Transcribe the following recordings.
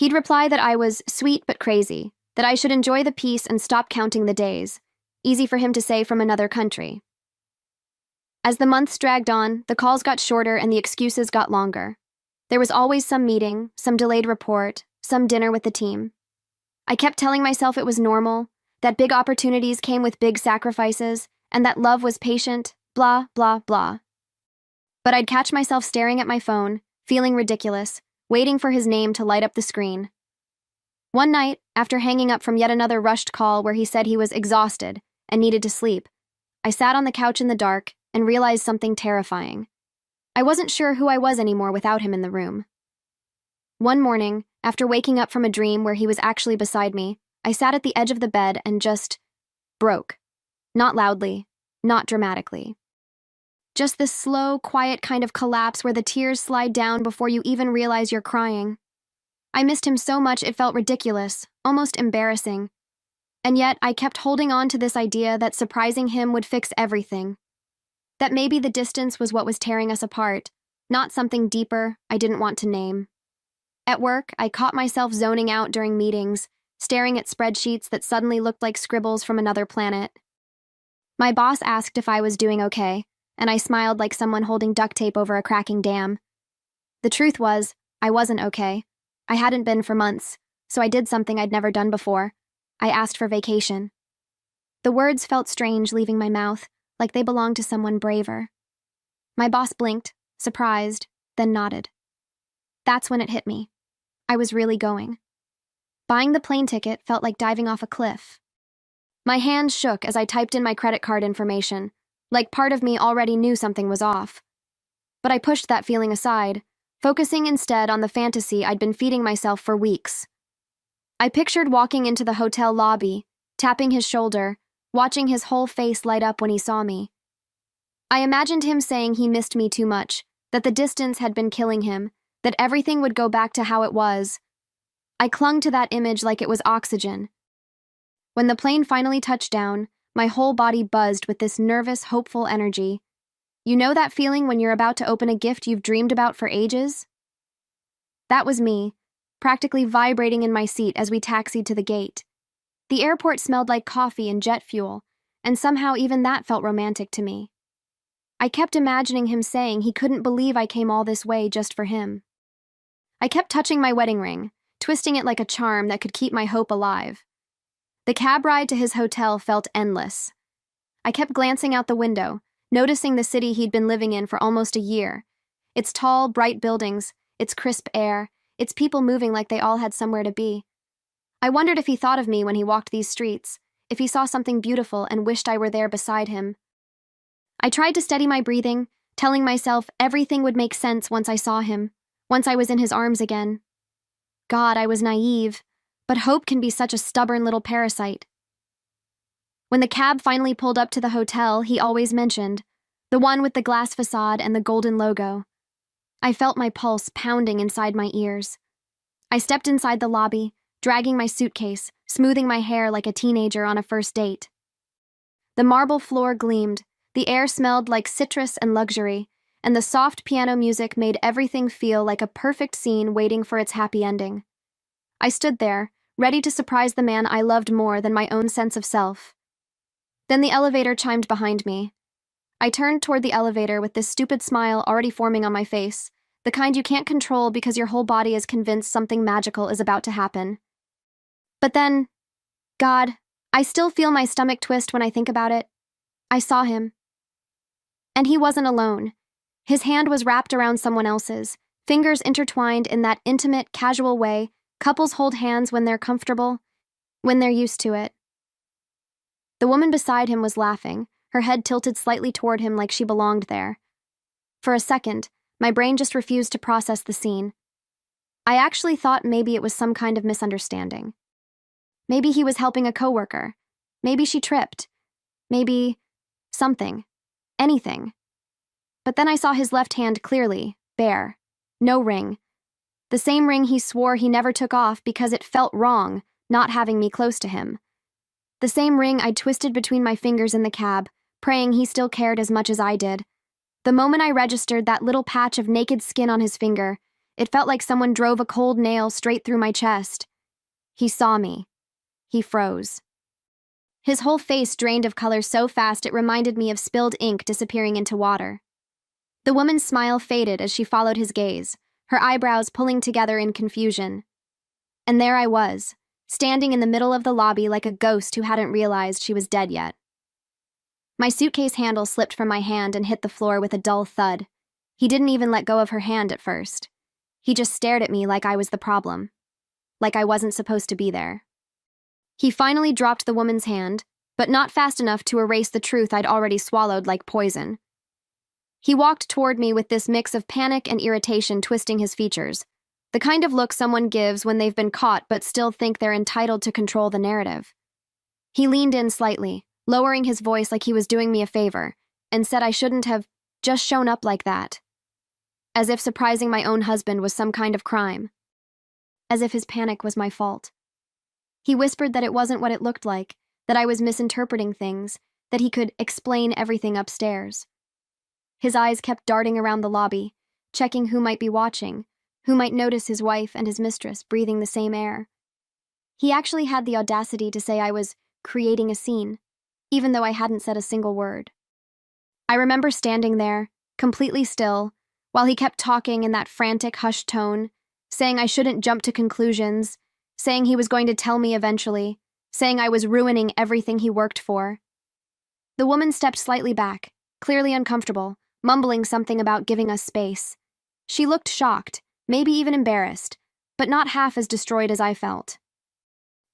He'd reply that I was sweet but crazy, that I should enjoy the peace and stop counting the days. Easy for him to say from another country. As the months dragged on, the calls got shorter and the excuses got longer. There was always some meeting, some delayed report, some dinner with the team. I kept telling myself it was normal, that big opportunities came with big sacrifices, and that love was patient, blah, blah, blah. But I'd catch myself staring at my phone, feeling ridiculous, waiting for his name to light up the screen. One night, after hanging up from yet another rushed call where he said he was exhausted and needed to sleep, I sat on the couch in the dark and realized something terrifying. I wasn't sure who I was anymore without him in the room. One morning, after waking up from a dream where he was actually beside me, I sat at the edge of the bed and just broke. Not loudly, not dramatically. Just this slow, quiet kind of collapse where the tears slide down before you even realize you're crying. I missed him so much it felt ridiculous, almost embarrassing. And yet I kept holding on to this idea that surprising him would fix everything. That maybe the distance was what was tearing us apart, not something deeper I didn't want to name. At work, I caught myself zoning out during meetings, staring at spreadsheets that suddenly looked like scribbles from another planet. My boss asked if I was doing okay, and I smiled like someone holding duct tape over a cracking dam. The truth was, I wasn't okay. I hadn't been for months, so I did something I'd never done before. I asked for vacation. The words felt strange leaving my mouth, like they belonged to someone braver. My boss blinked, surprised, then nodded. That's when it hit me. I was really going. Buying the plane ticket felt like diving off a cliff. My hands shook as I typed in my credit card information, like part of me already knew something was off. But I pushed that feeling aside, focusing instead on the fantasy I'd been feeding myself for weeks. I pictured walking into the hotel lobby, tapping his shoulder, watching his whole face light up when he saw me. I imagined him saying he missed me too much, that the distance had been killing him, that everything would go back to how it was. I clung to that image like it was oxygen. When the plane finally touched down, my whole body buzzed with this nervous, hopeful energy. You know that feeling when you're about to open a gift you've dreamed about for ages? That was me, practically vibrating in my seat as we taxied to the gate. The airport smelled like coffee and jet fuel, and somehow even that felt romantic to me. I kept imagining him saying he couldn't believe I came all this way just for him. I kept touching my wedding ring, twisting it like a charm that could keep my hope alive. The cab ride to his hotel felt endless. I kept glancing out the window, noticing the city he'd been living in for almost a year. Its tall, bright buildings, its crisp air, its people moving like they all had somewhere to be. I wondered if he thought of me when he walked these streets, if he saw something beautiful and wished I were there beside him. I tried to steady my breathing, telling myself everything would make sense once I saw him, once I was in his arms again. God, I was naive, but hope can be such a stubborn little parasite. When the cab finally pulled up to the hotel he always mentioned, the one with the glass facade and the golden logo, I felt my pulse pounding inside my ears. I stepped inside the lobby, dragging my suitcase, smoothing my hair like a teenager on a first date. The marble floor gleamed, the air smelled like citrus and luxury, and the soft piano music made everything feel like a perfect scene waiting for its happy ending. I stood there, ready to surprise the man I loved more than my own sense of self. Then the elevator chimed behind me. I turned toward the elevator with this stupid smile already forming on my face, the kind you can't control because your whole body is convinced something magical is about to happen. But then, God, I still feel my stomach twist when I think about it. I saw him. And he wasn't alone. His hand was wrapped around someone else's, fingers intertwined in that intimate, casual way couples hold hands when they're comfortable, when they're used to it. The woman beside him was laughing, her head tilted slightly toward him like she belonged there. For a second, my brain just refused to process the scene. I actually thought maybe it was some kind of misunderstanding. Maybe he was helping a coworker. Maybe she tripped. Maybe something. Anything. But then I saw his left hand clearly, bare. No ring. The same ring he swore he never took off because it felt wrong, not having me close to him. The same ring I'd twisted between my fingers in the cab, praying he still cared as much as I did. The moment I registered that little patch of naked skin on his finger, It felt like someone drove a cold nail straight through my chest. He saw me. He froze. His whole face drained of color so fast it reminded me of spilled ink disappearing into water. The woman's smile faded as she followed his gaze, her eyebrows pulling together in confusion. And there I was, standing in the middle of the lobby like a ghost who hadn't realized she was dead yet. My suitcase handle slipped from my hand and hit the floor with a dull thud. He didn't even let go of her hand at first. He just stared at me like I was the problem, like I wasn't supposed to be there. He finally dropped the woman's hand, but not fast enough to erase the truth I'd already swallowed like poison. He walked toward me with this mix of panic and irritation twisting his features, the kind of look someone gives when they've been caught but still think they're entitled to control the narrative. He leaned in slightly, lowering his voice like he was doing me a favor, and said I shouldn't have just shown up like that. As if surprising my own husband was some kind of crime. As if his panic was my fault. He whispered that it wasn't what it looked like, that I was misinterpreting things, that he could explain everything upstairs. His eyes kept darting around the lobby, checking who might be watching, who might notice his wife and his mistress breathing the same air. He actually had the audacity to say I was creating a scene, even though I hadn't said a single word. I remember standing there, completely still, while he kept talking in that frantic, hushed tone, saying I shouldn't jump to conclusions, saying he was going to tell me eventually, saying I was ruining everything he worked for. The woman stepped slightly back, clearly uncomfortable, mumbling something about giving us space. She looked shocked, maybe even embarrassed, but not half as destroyed as I felt.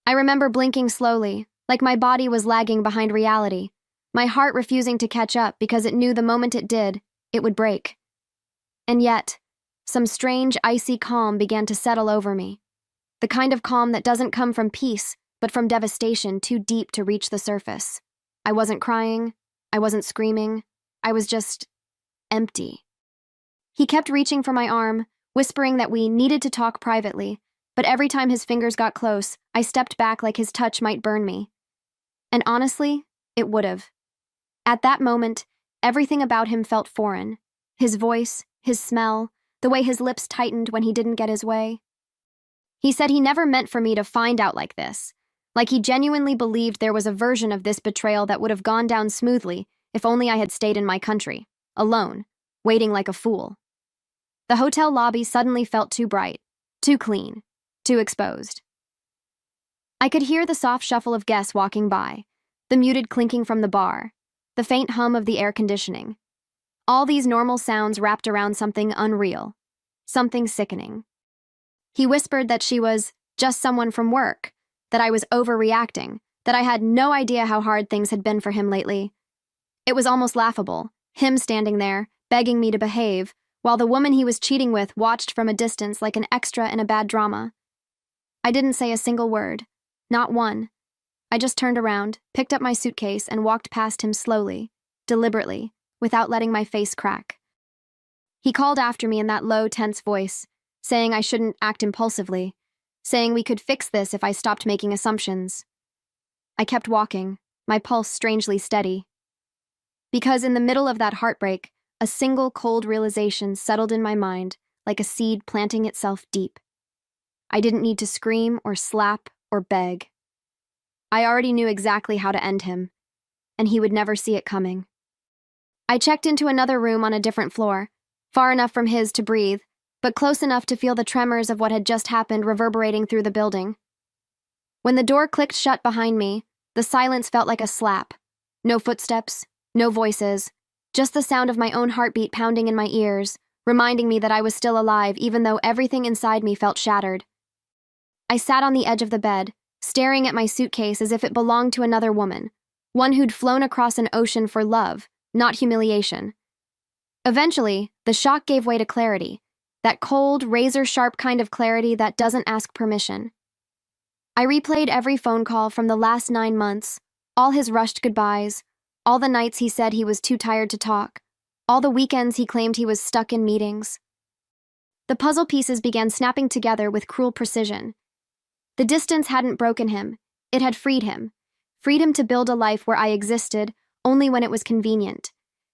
I remember blinking slowly, like my body was lagging behind reality, my heart refusing to catch up because it knew the moment it did, it would break. And yet, some strange, icy calm began to settle over me. The kind of calm that doesn't come from peace, but from devastation too deep to reach the surface. I wasn't crying. I wasn't screaming. I was just empty. He kept reaching for my arm, whispering that we needed to talk privately, but every time his fingers got close, I stepped back like his touch might burn me. And honestly, it would have. At that moment, everything about him felt foreign. His voice, his smell, the way his lips tightened when he didn't get his way. He said he never meant for me to find out like this, like he genuinely believed there was a version of this betrayal that would have gone down smoothly if only I had stayed in my country, alone, waiting like a fool. The hotel lobby suddenly felt too bright, too clean, too exposed. I could hear the soft shuffle of guests walking by, the muted clinking from the bar, the faint hum of the air conditioning. All these normal sounds wrapped around something unreal, something sickening. He whispered that she was just someone from work, that I was overreacting, that I had no idea how hard things had been for him lately. It was almost laughable, him standing there, begging me to behave, while the woman he was cheating with watched from a distance like an extra in a bad drama. I didn't say a single word, not one. I just turned around, picked up my suitcase, and walked past him slowly, deliberately, without letting my face crack. He called after me in that low, tense voice, saying I shouldn't act impulsively, saying we could fix this if I stopped making assumptions. I kept walking, my pulse strangely steady. Because in the middle of that heartbreak, a single cold realization settled in my mind like a seed planting itself deep. I didn't need to scream or slap or beg. I already knew exactly how to end him, and he would never see it coming. I checked into another room on a different floor, far enough from his to breathe, but close enough to feel the tremors of what had just happened reverberating through the building. When the door clicked shut behind me, the silence felt like a slap. No footsteps, no voices, just the sound of my own heartbeat pounding in my ears, reminding me that I was still alive even though everything inside me felt shattered. I sat on the edge of the bed, staring at my suitcase as if it belonged to another woman, one who'd flown across an ocean for love, not humiliation. Eventually, the shock gave way to clarity. That cold, razor-sharp kind of clarity that doesn't ask permission. I replayed every phone call from the last 9 months, all his rushed goodbyes, all the nights he said he was too tired to talk, all the weekends he claimed he was stuck in meetings. The puzzle pieces began snapping together with cruel precision. The distance hadn't broken him, it had freed him to build a life where I existed only when it was convenient.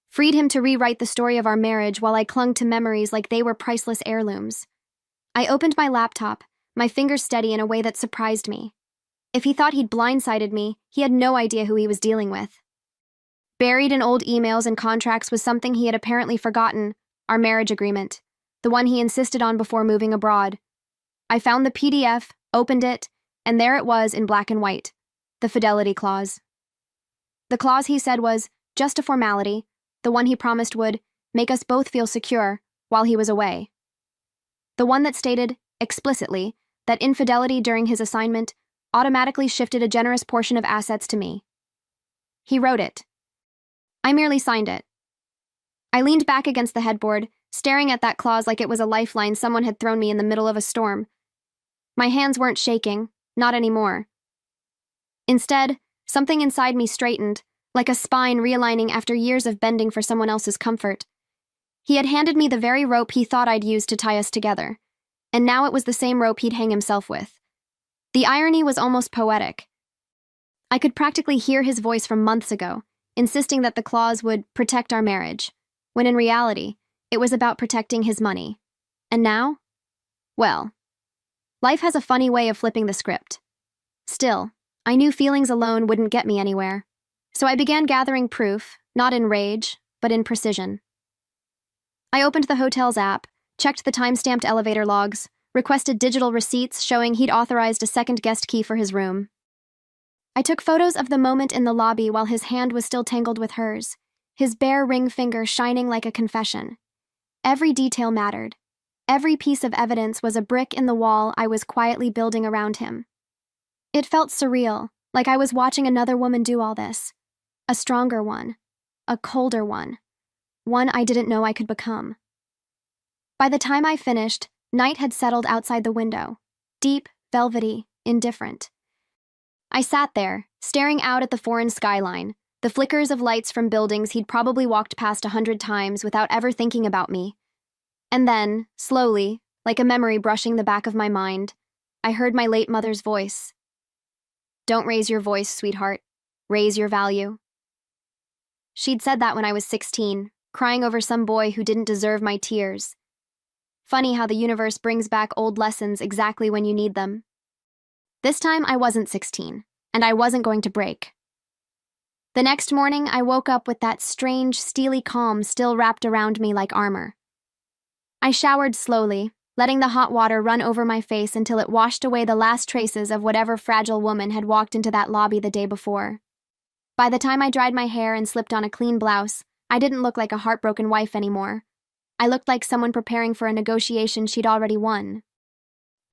Freed him to rewrite the story of our marriage while I clung to memories like they were priceless heirlooms. I opened my laptop, my fingers steady in a way that surprised me. If he thought he'd blindsided me, he had no idea who he was dealing with. Buried in old emails and contracts was something he had apparently forgotten: our marriage agreement, the one he insisted on before moving abroad. I found the PDF, opened it, and there it was in black and white, the fidelity clause. The clause, he said, was just a formality, the one he promised would make us both feel secure while he was away. The one that stated, explicitly, that infidelity during his assignment automatically shifted a generous portion of assets to me. He wrote it. I merely signed it. I leaned back against the headboard, staring at that clause like it was a lifeline someone had thrown me in the middle of a storm. My hands weren't shaking, not anymore. Instead, something inside me straightened, like a spine realigning after years of bending for someone else's comfort. He had handed me the very rope he thought I'd use to tie us together, and now it was the same rope he'd hang himself with. The irony was almost poetic. I could practically hear his voice from months ago, insisting that the clause would protect our marriage, when in reality, it was about protecting his money. And now? Well, life has a funny way of flipping the script. Still, I knew feelings alone wouldn't get me anywhere, so I began gathering proof, not in rage, but in precision. I opened the hotel's app, checked the time-stamped elevator logs, requested digital receipts showing he'd authorized a second guest key for his room. I took photos of the moment in the lobby while his hand was still tangled with hers, his bare ring finger shining like a confession. Every detail mattered. Every piece of evidence was a brick in the wall I was quietly building around him. It felt surreal, like I was watching another woman do all this. A stronger one. A colder one. One I didn't know I could become. By the time I finished, night had settled outside the window. Deep, velvety, indifferent. I sat there, staring out at the foreign skyline, the flickers of lights from buildings he'd probably walked past 100 times without ever thinking about me. And then, slowly, like a memory brushing the back of my mind, I heard my late mother's voice. "Don't raise your voice, sweetheart. Raise your value." She'd said that when I was 16, crying over some boy who didn't deserve my tears. Funny how the universe brings back old lessons exactly when you need them. This time I wasn't 16, and I wasn't going to break. The next morning, I woke up with that strange, steely calm still wrapped around me like armor. I showered slowly, letting the hot water run over my face until it washed away the last traces of whatever fragile woman had walked into that lobby the day before. By the time I dried my hair and slipped on a clean blouse, I didn't look like a heartbroken wife anymore. I looked like someone preparing for a negotiation she'd already won.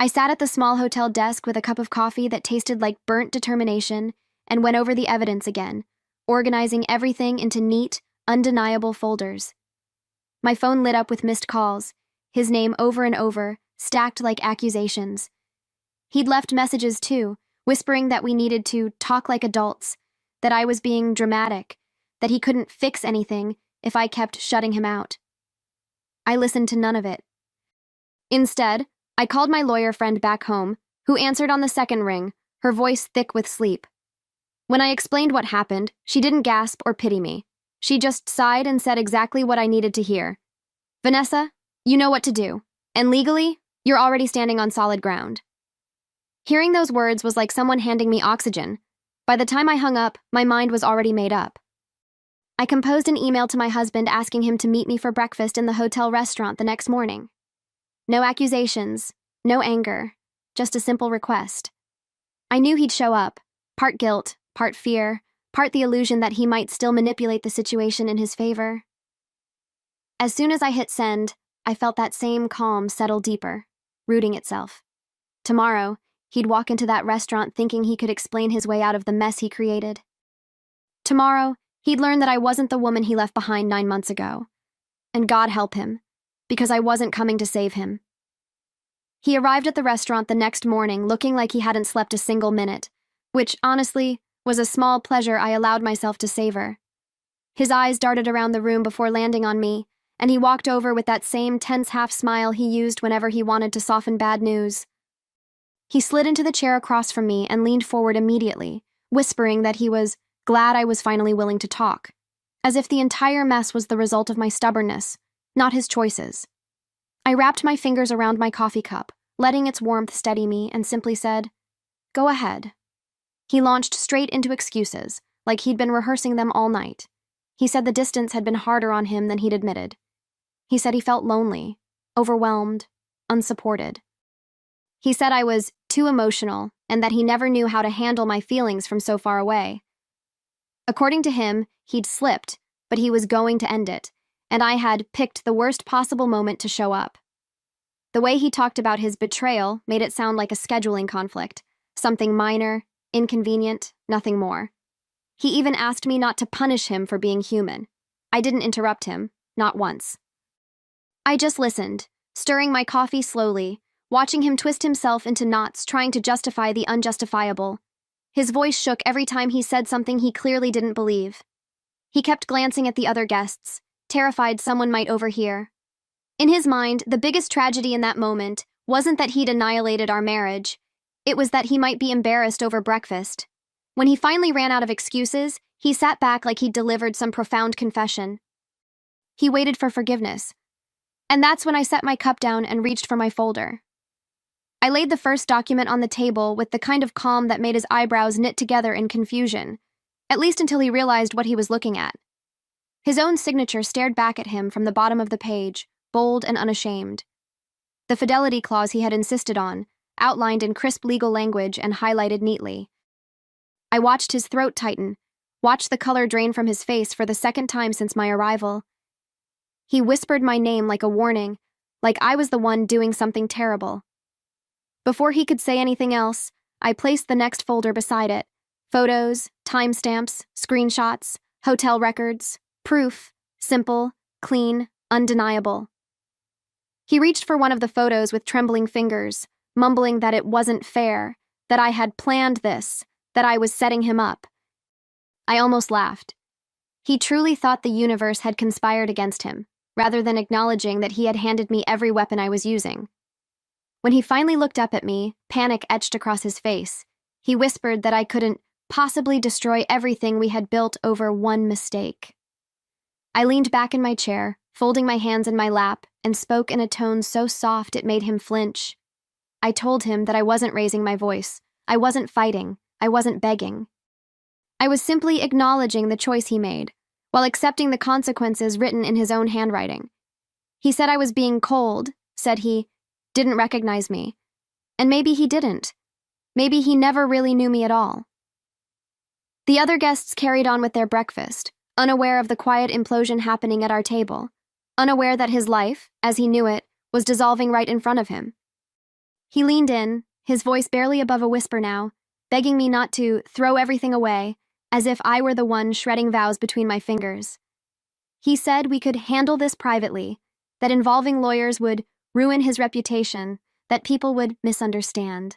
I sat at the small hotel desk with a cup of coffee that tasted like burnt determination and went over the evidence again, organizing everything into neat, undeniable folders. My phone lit up with missed calls, his name over and over, stacked like accusations. He'd left messages too, whispering that we needed to talk like adults, that I was being dramatic, that he couldn't fix anything if I kept shutting him out. I listened to none of it. Instead, I called my lawyer friend back home, who answered on the second ring, her voice thick with sleep. When I explained what happened, she didn't gasp or pity me. She just sighed and said exactly what I needed to hear. "Vanessa, you know what to do, and legally, you're already standing on solid ground." Hearing those words was like someone handing me oxygen. By the time I hung up, my mind was already made up. I composed an email to my husband asking him to meet me for breakfast in the hotel restaurant the next morning. No accusations, no anger, just a simple request. I knew he'd show up, part guilt, part fear, part the illusion that he might still manipulate the situation in his favor. As soon as I hit send, I felt that same calm settle deeper, rooting itself. Tomorrow, he'd walk into that restaurant thinking he could explain his way out of the mess he created. Tomorrow, he'd learn that I wasn't the woman he left behind 9 months ago. And God help him, because I wasn't coming to save him. He arrived at the restaurant the next morning looking like he hadn't slept a single minute, which, honestly, was a small pleasure I allowed myself to savor. His eyes darted around the room before landing on me, and he walked over with that same tense half-smile he used whenever he wanted to soften bad news. He slid into the chair across from me and leaned forward immediately, whispering that he was glad I was finally willing to talk, as if the entire mess was the result of my stubbornness, not his choices. I wrapped my fingers around my coffee cup, letting its warmth steady me, and simply said, "Go ahead." He launched straight into excuses, like he'd been rehearsing them all night. He said the distance had been harder on him than he'd admitted. He said he felt lonely, overwhelmed, unsupported. He said I was too emotional and that he never knew how to handle my feelings from so far away. According to him, he'd slipped, but he was going to end it, and I had picked the worst possible moment to show up. The way he talked about his betrayal made it sound like a scheduling conflict, something minor, inconvenient, nothing more. He even asked me not to punish him for being human. I didn't interrupt him, not once. I just listened, stirring my coffee slowly, watching him twist himself into knots trying to justify the unjustifiable. His voice shook every time he said something he clearly didn't believe. He kept glancing at the other guests, terrified someone might overhear. In his mind, the biggest tragedy in that moment wasn't that he'd annihilated our marriage. It was that he might be embarrassed over breakfast. When he finally ran out of excuses, he sat back like he'd delivered some profound confession. He waited for forgiveness. And that's when I set my cup down and reached for my folder. I laid the first document on the table with the kind of calm that made his eyebrows knit together in confusion, at least until he realized what he was looking at. His own signature stared back at him from the bottom of the page, bold and unashamed. The fidelity clause he had insisted on, outlined in crisp legal language and highlighted neatly. I watched his throat tighten, watched the color drain from his face for the second time since my arrival. He whispered my name like a warning, like I was the one doing something terrible. Before he could say anything else, I placed the next folder beside it. Photos, timestamps, screenshots, hotel records, proof, simple, clean, undeniable. He reached for one of the photos with trembling fingers, mumbling that it wasn't fair, that I had planned this, that I was setting him up. I almost laughed. He truly thought the universe had conspired against him, rather than acknowledging that he had handed me every weapon I was using. When he finally looked up at me, panic etched across his face, he whispered that I couldn't possibly destroy everything we had built over one mistake. I leaned back in my chair, folding my hands in my lap, and spoke in a tone so soft it made him flinch. I told him that I wasn't raising my voice. I wasn't fighting. I wasn't begging. I was simply acknowledging the choice he made, while accepting the consequences written in his own handwriting. He said I was being cold, said he didn't recognize me. And maybe he didn't. Maybe he never really knew me at all. The other guests carried on with their breakfast, unaware of the quiet implosion happening at our table, unaware that his life, as he knew it, was dissolving right in front of him. He leaned in, his voice barely above a whisper now, begging me not to throw everything away, as if I were the one shredding vows between my fingers. He said we could handle this privately, that involving lawyers would ruin his reputation, that people would misunderstand.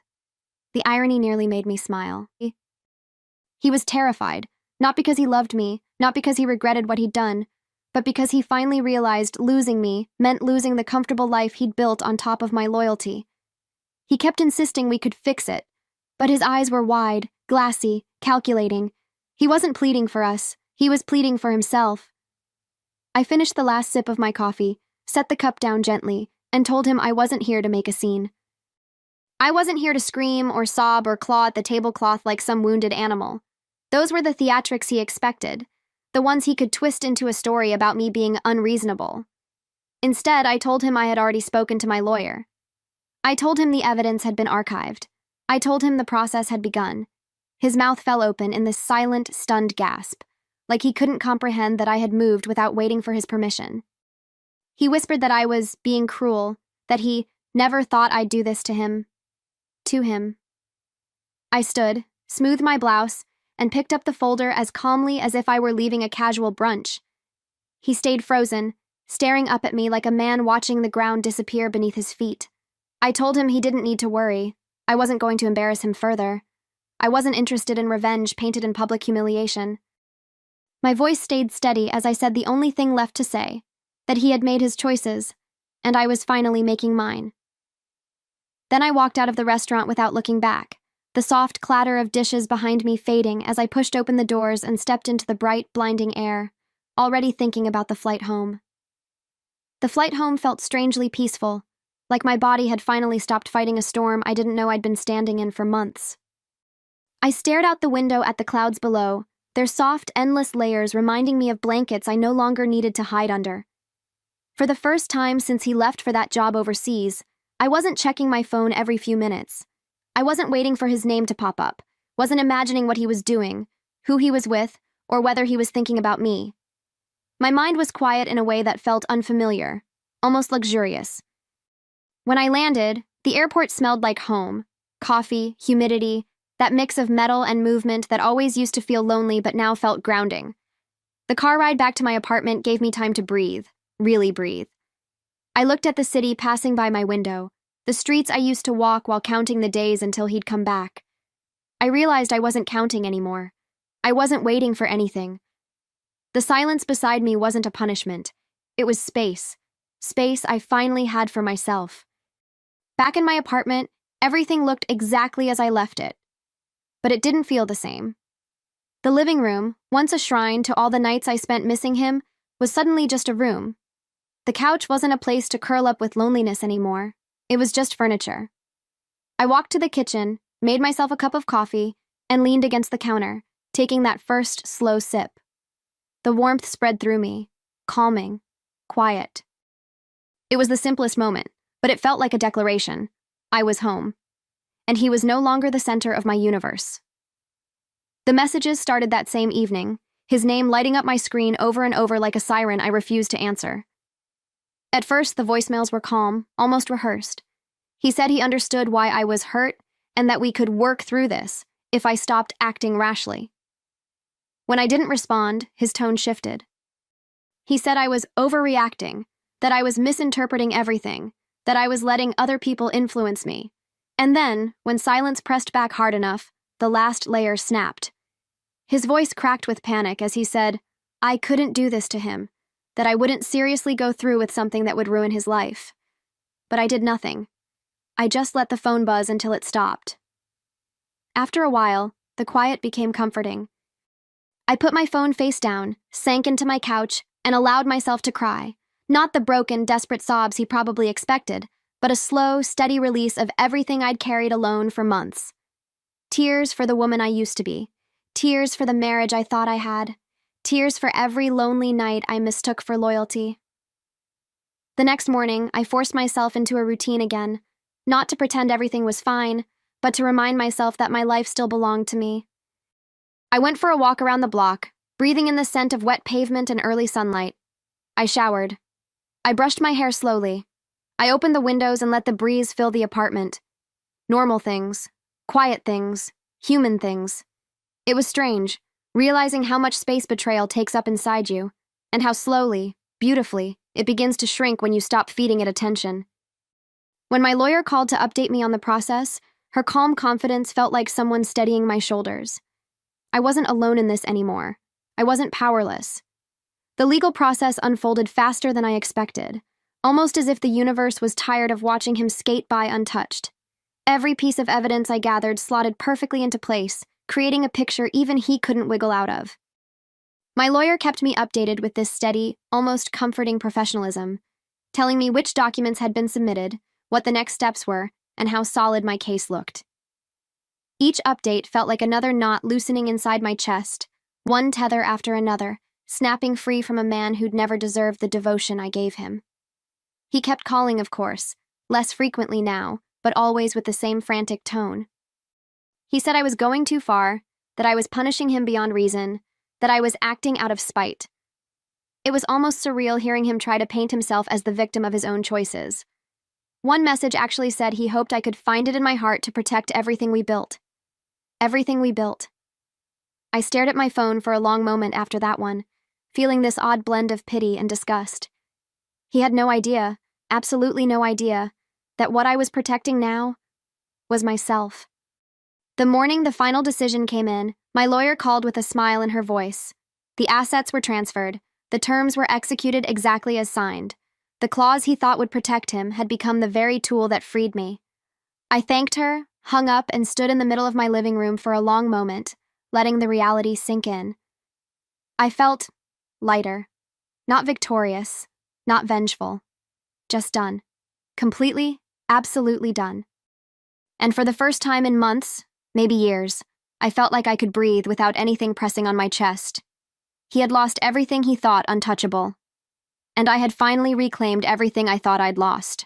The irony nearly made me smile. He was terrified, not because he loved me, not because he regretted what he'd done, but because he finally realized losing me meant losing the comfortable life he'd built on top of my loyalty. He kept insisting we could fix it, but his eyes were wide, glassy, calculating. He wasn't pleading for us, he was pleading for himself. I finished the last sip of my coffee, set the cup down gently, and told him I wasn't here to make a scene. I wasn't here to scream or sob or claw at the tablecloth like some wounded animal. Those were the theatrics he expected, the ones he could twist into a story about me being unreasonable. Instead, I told him I had already spoken to my lawyer. I told him the evidence had been archived. I told him the process had begun. His mouth fell open in this silent, stunned gasp, like he couldn't comprehend that I had moved without waiting for his permission. He whispered that I was being cruel, that he never thought I'd do this to him. To him. I stood, smoothed my blouse, and picked up the folder as calmly as if I were leaving a casual brunch. He stayed frozen, staring up at me like a man watching the ground disappear beneath his feet. I told him he didn't need to worry. I wasn't going to embarrass him further. I wasn't interested in revenge painted in public humiliation. My voice stayed steady as I said the only thing left to say, that he had made his choices, and I was finally making mine. Then I walked out of the restaurant without looking back, the soft clatter of dishes behind me fading as I pushed open the doors and stepped into the bright, blinding air, already thinking about the flight home. The flight home felt strangely peaceful, like my body had finally stopped fighting a storm I didn't know I'd been standing in for months. I stared out the window at the clouds below, their soft, endless layers reminding me of blankets I no longer needed to hide under. For the first time since he left for that job overseas, I wasn't checking my phone every few minutes. I wasn't waiting for his name to pop up, wasn't imagining what he was doing, who he was with, or whether he was thinking about me. My mind was quiet in a way that felt unfamiliar, almost luxurious. When I landed, the airport smelled like home: coffee, humidity, that mix of metal and movement that always used to feel lonely but now felt grounding. The car ride back to my apartment gave me time to breathe, really breathe. I looked at the city passing by my window, the streets I used to walk while counting the days until he'd come back. I realized I wasn't counting anymore. I wasn't waiting for anything. The silence beside me wasn't a punishment. It was space. Space I finally had for myself. Back in my apartment, everything looked exactly as I left it. But it didn't feel the same. The living room, once a shrine to all the nights I spent missing him, was suddenly just a room. The couch wasn't a place to curl up with loneliness anymore. It was just furniture. I walked to the kitchen, made myself a cup of coffee, and leaned against the counter, taking that first slow sip. The warmth spread through me, calming, quiet. It was the simplest moment, but it felt like a declaration. I was home. And he was no longer the center of my universe. The messages started that same evening, his name lighting up my screen over and over like a siren I refused to answer. At first, the voicemails were calm, almost rehearsed. He said he understood why I was hurt and that we could work through this if I stopped acting rashly. When I didn't respond, his tone shifted. He said I was overreacting, that I was misinterpreting everything, that I was letting other people influence me. And then, when silence pressed back hard enough, the last layer snapped. His voice cracked with panic as he said, I couldn't do this to him, that I wouldn't seriously go through with something that would ruin his life. But I did nothing. I just let the phone buzz until it stopped. After a while, the quiet became comforting. I put my phone face down, sank into my couch, and allowed myself to cry. Not the broken, desperate sobs he probably expected, but a slow, steady release of everything I'd carried alone for months. Tears for the woman I used to be. Tears for the marriage I thought I had. Tears for every lonely night I mistook for loyalty. The next morning, I forced myself into a routine again, not to pretend everything was fine, but to remind myself that my life still belonged to me. I went for a walk around the block, breathing in the scent of wet pavement and early sunlight. I showered. I brushed my hair slowly. I opened the windows and let the breeze fill the apartment. Normal things, quiet things, human things. It was strange, realizing how much space betrayal takes up inside you, and how slowly, beautifully, it begins to shrink when you stop feeding it attention. When my lawyer called to update me on the process, her calm confidence felt like someone steadying my shoulders. I wasn't alone in this anymore. I wasn't powerless. The legal process unfolded faster than I expected, almost as if the universe was tired of watching him skate by untouched. Every piece of evidence I gathered slotted perfectly into place, creating a picture even he couldn't wiggle out of. My lawyer kept me updated with this steady, almost comforting professionalism, telling me which documents had been submitted, what the next steps were, and how solid my case looked. Each update felt like another knot loosening inside my chest, one tether after another, snapping free from a man who'd never deserved the devotion I gave him. He kept calling, of course, less frequently now, but always with the same frantic tone. He said I was going too far, that I was punishing him beyond reason, that I was acting out of spite. It was almost surreal hearing him try to paint himself as the victim of his own choices. One message actually said he hoped I could find it in my heart to protect everything we built. Everything we built. I stared at my phone for a long moment after that one, feeling this odd blend of pity and disgust. He had no idea, absolutely no idea, that what I was protecting now was myself. The morning the final decision came in, my lawyer called with a smile in her voice. The assets were transferred. The terms were executed exactly as signed. The clause he thought would protect him had become the very tool that freed me. I thanked her, hung up, and stood in the middle of my living room for a long moment, letting the reality sink in. I felt lighter. Not victorious, not vengeful, Just done. Completely, absolutely done. And for the first time in months, maybe years, I felt like I could breathe without anything pressing on my chest. He had lost everything he thought untouchable. And I had finally reclaimed everything I thought I'd lost.